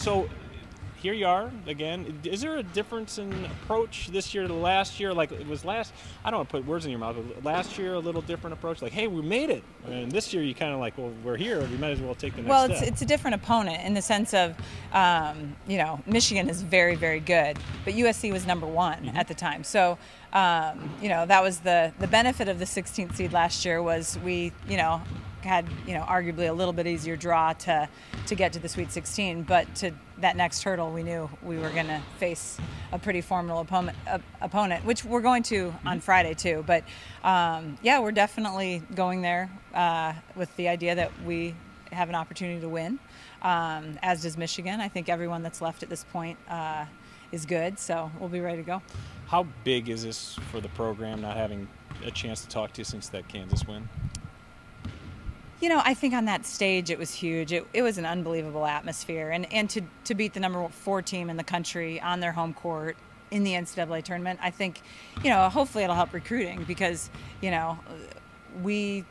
So here you are again. Is there a difference in approach this year to last year? Like it was last, I don't want to put words in your mouth, but last year a little different approach. Like, hey, we made it. And this year you kind of like, well, we're here. We might as well take the next step. Well, it's a different opponent in the sense of, Michigan is very, very good, but USC was number one at the time. So, that was the benefit of the 16th seed last year was we, had arguably a little bit easier draw to get to the Sweet 16, but to that next hurdle we knew we were going to face a pretty formidable opponent, which we're going to on Friday too. But we're definitely going there with the idea that we have an opportunity to win, as does Michigan. I think everyone that's left at this point is good, so we'll be ready to go. How big is this for the program, not having a chance to talk to you since that Kansas win? I think on that stage it was huge. It was an unbelievable atmosphere. And to beat the number 4 team in the country on their home court in the NCAA tournament, I think, hopefully it'll help recruiting because, we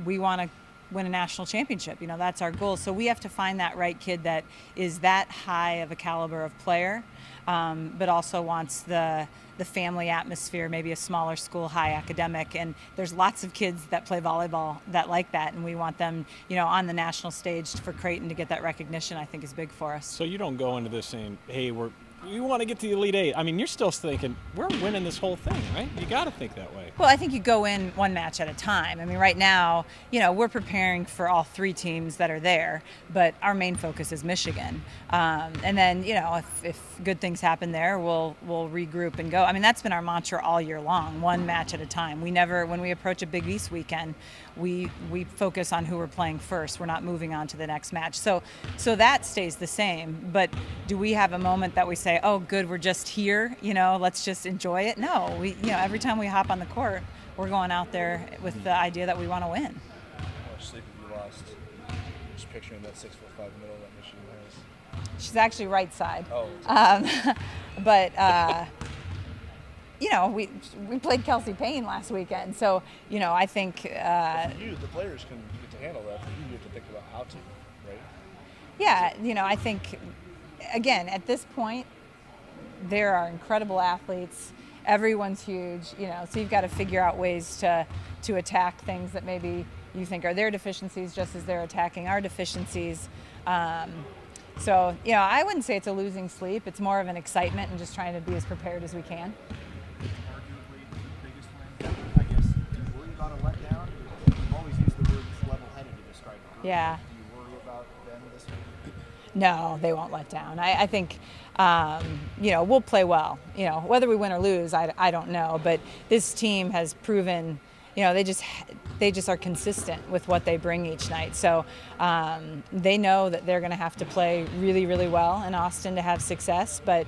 want to win a national championship. That's our goal. So we have to find that right kid that is that high of a caliber of player, but also wants the family atmosphere, maybe a smaller school, high academic. And there's lots of kids that play volleyball that like that, and we want them, on the national stage for Creighton to get that recognition. I think is big for us. So you don't go into this saying, hey, we want to get to the Elite Eight. I mean, you're still thinking, we're winning this whole thing, right? You got to think that way. Well, I think you go in one match at a time. I mean, right now, we're preparing for all 3 teams that are there, but our main focus is Michigan. And then, if good things happen there, we'll regroup and go. I mean, that's been our mantra all year long, one match at a time. We never, when we approach a Big East weekend, we focus on who we're playing first. We're not moving on to the next match. So that stays the same. But do we have a moment that we say, oh, good, we're just here, let's just enjoy it? No, every time we hop on the court, we're going out there with the idea that we want to win. How much sleep have you lost? Just picturing that 6'5" middle that Michigan has. She's actually right side. Oh. But we played Kelsey Payne last weekend, so I think the players can get to handle that. But you have to think about how to, right? Yeah, I think again at this point there are incredible athletes. Everyone's huge, so you've got to figure out ways to attack things that maybe you think are their deficiencies just as they're attacking our deficiencies. So, I wouldn't say it's a losing sleep. It's more of an excitement and just trying to be as prepared as we can. Arguably the biggest win, I guess. Do you worry about a letdown? You've always used the word level-headed to describe it. Yeah. Do you worry about them this week? No, they won't let down. I think, we'll play well. Whether we win or lose, I don't know. But this team has proven, they just are consistent with what they bring each night. So they know that they're going to have to play really, really well in Austin to have success. But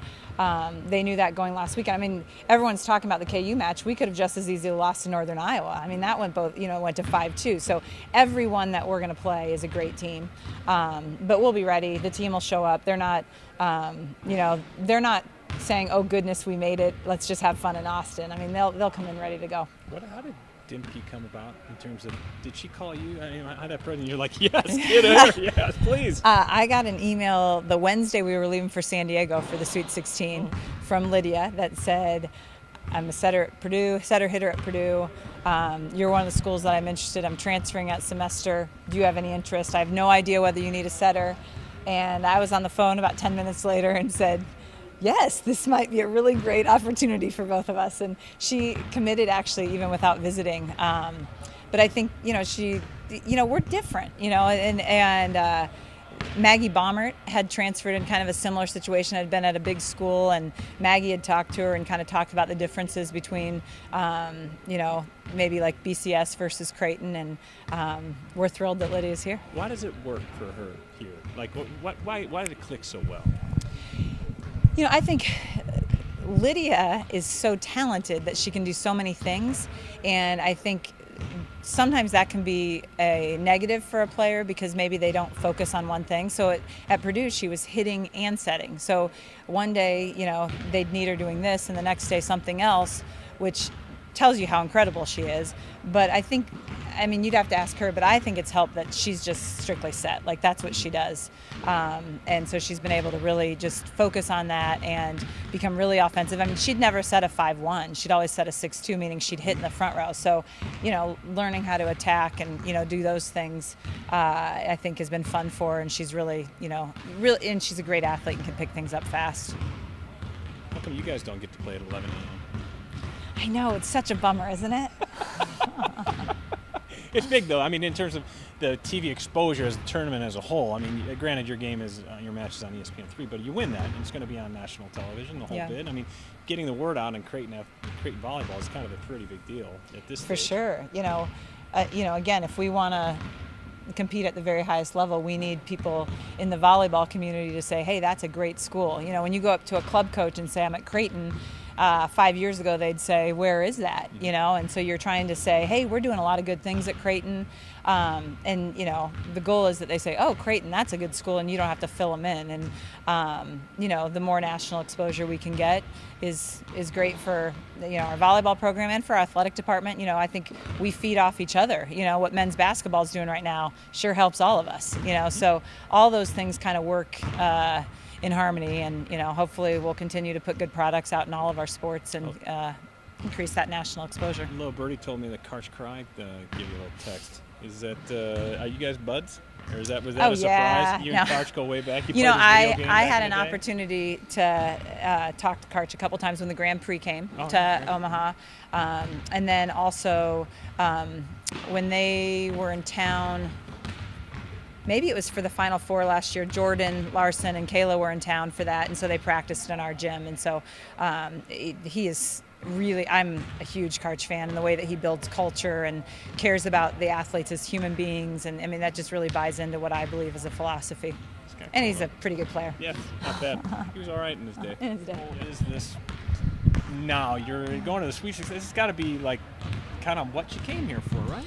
they knew that going last weekend. I mean, everyone's talking about the KU match. We could have just as easily lost to Northern Iowa. I mean, that went went to 5-2. So everyone that we're going to play is a great team. But we'll be ready. The team will show up. They're not, they're not saying, "Oh goodness, we made it. Let's just have fun in Austin." I mean, they'll come in ready to go. How did Dimke come about in terms of, did she call you? I mean, I had that present. You're like, yes, get her, yes, please. I got an email the Wednesday we were leaving for San Diego for the Sweet 16 from Lydia that said, I'm a setter at Purdue, setter hitter at Purdue. You're one of the schools that I'm interested. I'm transferring that semester. Do you have any interest? I have no idea whether you need a setter. And I was on the phone about 10 minutes later and said, yes, this might be a really great opportunity for both of us. And she committed actually even without visiting. But I think, we're different, and Maggie Baumert had transferred in kind of a similar situation, had been at a big school, and Maggie had talked to her and kind of talked about the differences between, maybe like BCS versus Creighton, and we're thrilled that Lydia's here. Why does it work for her here? Like, why did it click so well? I think Lydia is so talented that she can do so many things, and I think sometimes that can be a negative for a player because maybe they don't focus on one thing. So at Purdue, she was hitting and setting. So one day, they'd need her doing this, and the next day something else, which tells you how incredible she is. But I think, I mean, you'd have to ask her, but I think it's helped that she's just strictly set. Like, that's what she does. And so she's been able to really just focus on that and become really offensive. I mean, she'd never set a 5-1. She'd always set a 6-2, meaning she'd hit in the front row. So, you know, learning how to attack and, you know, do those things, I think has been fun for her. And she's really, you know, and she's a great athlete and can pick things up fast. How come you guys don't get to play at 11 a.m.? I know, it's such a bummer, isn't it? It's big, though. I mean, in terms of the TV exposure as the tournament as a whole. I mean, granted, your game is your match is on ESPN3, but you win that, and it's going to be on national television, the whole bit. I mean, getting the word out in Creighton Volleyball is kind of a pretty big deal at this stage. For sure. You know, again, if we want to compete at the very highest level, we need people in the volleyball community to say, hey, that's a great school. You know, when you go up to a club coach and say, I'm at Creighton, 5 years ago they'd say, where is that? You know, and so you're trying to say, hey, we're doing a lot of good things at Creighton, and you know, the goal is that they say, oh, Creighton, that's a good school, and you don't have to fill them in. And you know, the more national exposure we can get is great for, you know, our volleyball program and for our athletic department. You know, I think we feed off each other. You know, what men's basketball is doing right now sure helps all of us. You know, so all those things kind of work in harmony, and you know, hopefully we'll continue to put good products out in all of our sports and increase that national exposure. Little birdie told me that Karch Cry give you a little text. Is that are you guys buds, or was that a surprise? Yeah. You and Karch go way back. You know, I had an opportunity to talk to Karch a couple times when the Grand Prix came to Omaha, and then also when they were in town. Maybe it was for the Final Four last year. Jordan Larson and Kayla were in town for that, and so they practiced in our gym. And so he is really, I'm a huge Karch fan, and the way that he builds culture and cares about the athletes as human beings. And I mean, that just really buys into what I believe is a philosophy. And he's a pretty good player. Yeah, not bad. He was all right in his day. In his day. What is this? Now you're going to the Sweet 16. This has got to be like kind of what you came here for, right?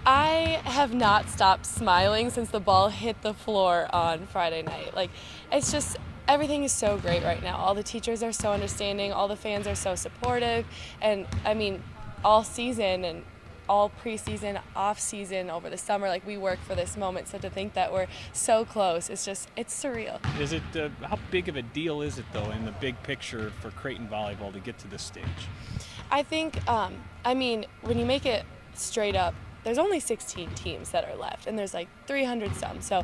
I have not stopped smiling since the ball hit the floor on Friday night. Like, it's just, everything is so great right now. All the teachers are so understanding, all the fans are so supportive, and I mean, all season and all preseason, off season, over the summer, like, we work for this moment. So to think that we're so close, it's just, it's surreal. Is it, how big of a deal is it though in the big picture for Creighton Volleyball to get to this stage? I think, I mean, when you make it straight up, there's only 16 teams that are left, and there's like 300 some. So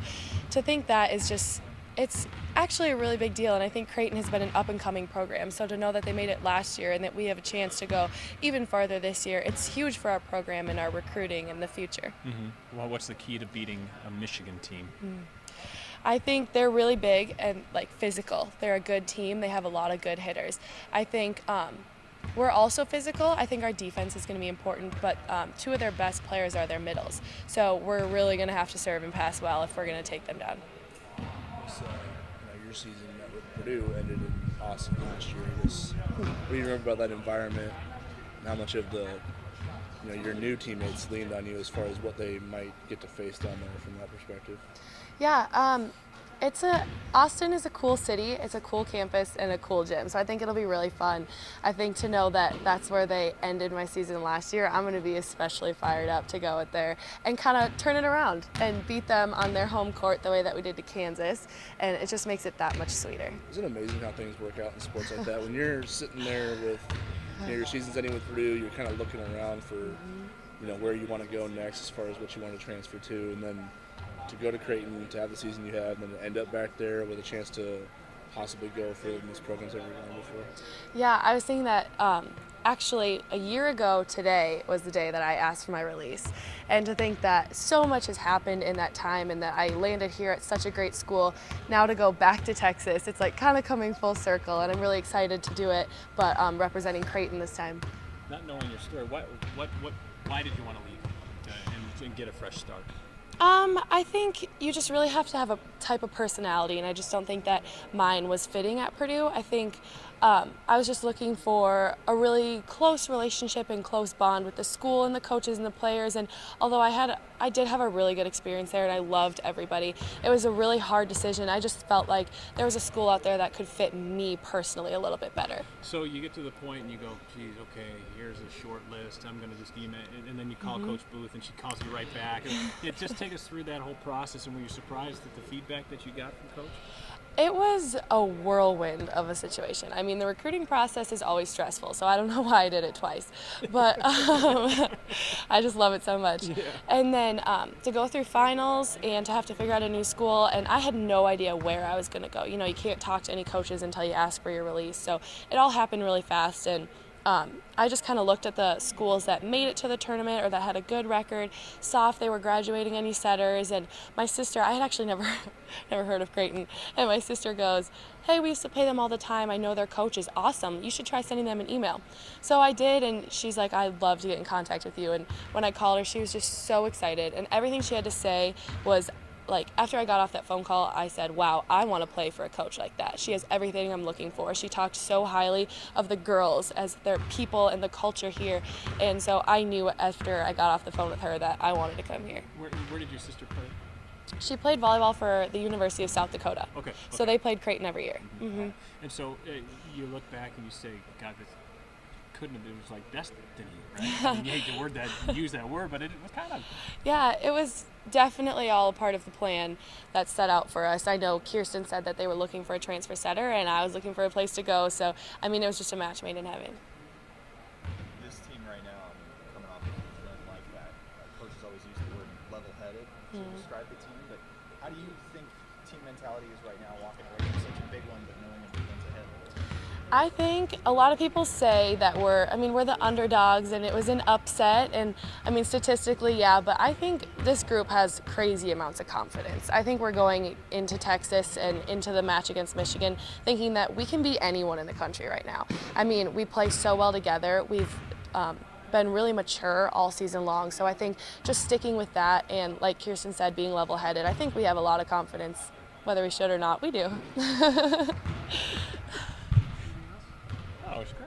to think that is just, it's actually a really big deal, and I think Creighton has been an up-and-coming program. So to know that they made it last year and that we have a chance to go even farther this year, it's huge for our program and our recruiting in the future. Mm-hmm. Well, what's the key to beating a Michigan team? I think they're really big and like physical. They're a good team. They have a lot of good hitters. I think we're also physical. I think our defense is going to be important, but two of their best players are their middles. So we're really going to have to serve and pass well if we're going to take them down. So, your season with Purdue ended in Austin last year. What do you remember about that environment and how much of the, your new teammates leaned on you as far as what they might get to face down there from that perspective? Yeah, Austin is a cool city, it's a cool campus, and a cool gym, so I think it'll be really fun. I think to know that that's where they ended my season last year, I'm going to be especially fired up to go out there and kind of turn it around and beat them on their home court the way that we did to Kansas, and it just makes it that much sweeter. Isn't it amazing how things work out in sports like that? When you're sitting there with your season's ending with Purdue, you're kind of looking around for where you want to go next as far as what you want to transfer to, and then to go to Creighton, to have the season you have, and then to end up back there with a chance to possibly go further than this program's ever gone before. Yeah, I was thinking that actually a year ago today was the day that I asked for my release. And to think that so much has happened in that time and that I landed here at such a great school, now to go back to Texas, it's like kind of coming full circle, and I'm really excited to do it, but representing Creighton this time. Not knowing your story, why did you want to leave and get a fresh start? I think you just really have to have a type of personality, and I just don't think that mine was fitting at Purdue. I think I was just looking for a really close relationship and close bond with the school and the coaches and the players, and although I did have a really good experience there and I loved everybody, it was a really hard decision. I just felt like there was a school out there that could fit me personally a little bit better. So you get to the point and you go, geez, okay, here's a short list. I'm going to just email, and then you call Coach Booth and she calls you right back. Just take us through that whole process, and were you surprised at the feedback that you got from Coach? It was a whirlwind of a situation. I mean, the recruiting process is always stressful, so I don't know why I did it twice. But I just love it so much. Yeah. And then to go through finals and to have to figure out a new school, and I had no idea where I was going to go. You know, you can't talk to any coaches until you ask for your release. So it all happened really fast, and I just kind of looked at the schools that made it to the tournament or that had a good record, saw if they were graduating any setters, and my sister, I had actually never heard of Creighton, and my sister goes, hey, we used to play them all the time, I know their coach is awesome, you should try sending them an email. So I did, and she's like, I'd love to get in contact with you, and when I called her, she was just so excited, and everything she had to say was, like, after I got off that phone call, I said, wow, I want to play for a coach like that. She has everything I'm looking for. She talked so highly of the girls as their people and the culture here. And so I knew after I got off the phone with her that I wanted to come here. Where did your sister play? She played volleyball for the University of South Dakota. Okay. So they played Creighton every year. And so you look back and you say, God, this couldn't have been, it was like destiny, right? I mean, you hate the word that, use that word, but it was kind of. Yeah, it was definitely all a part of the plan that's set out for us. I know Kirsten said that they were looking for a transfer setter, and I was looking for a place to go. So, I mean, it was just a match made in heaven. This team right now, coming off of an event like that, coaches always use the word level-headed to describe the team. But how do you think team mentality is right now, walking away from such a big one, but knowing a big one's ahead? I think a lot of people say that we're the underdogs and it was an upset, and I mean, statistically, yeah, but I think this group has crazy amounts of confidence. I think we're going into Texas and into the match against Michigan thinking that we can beat anyone in the country right now. I mean, we play so well together. We've been really mature all season long, so I think just sticking with that and, like Kirsten said, being level-headed, I think we have a lot of confidence. Whether we should or not, we do. Oh, it's great.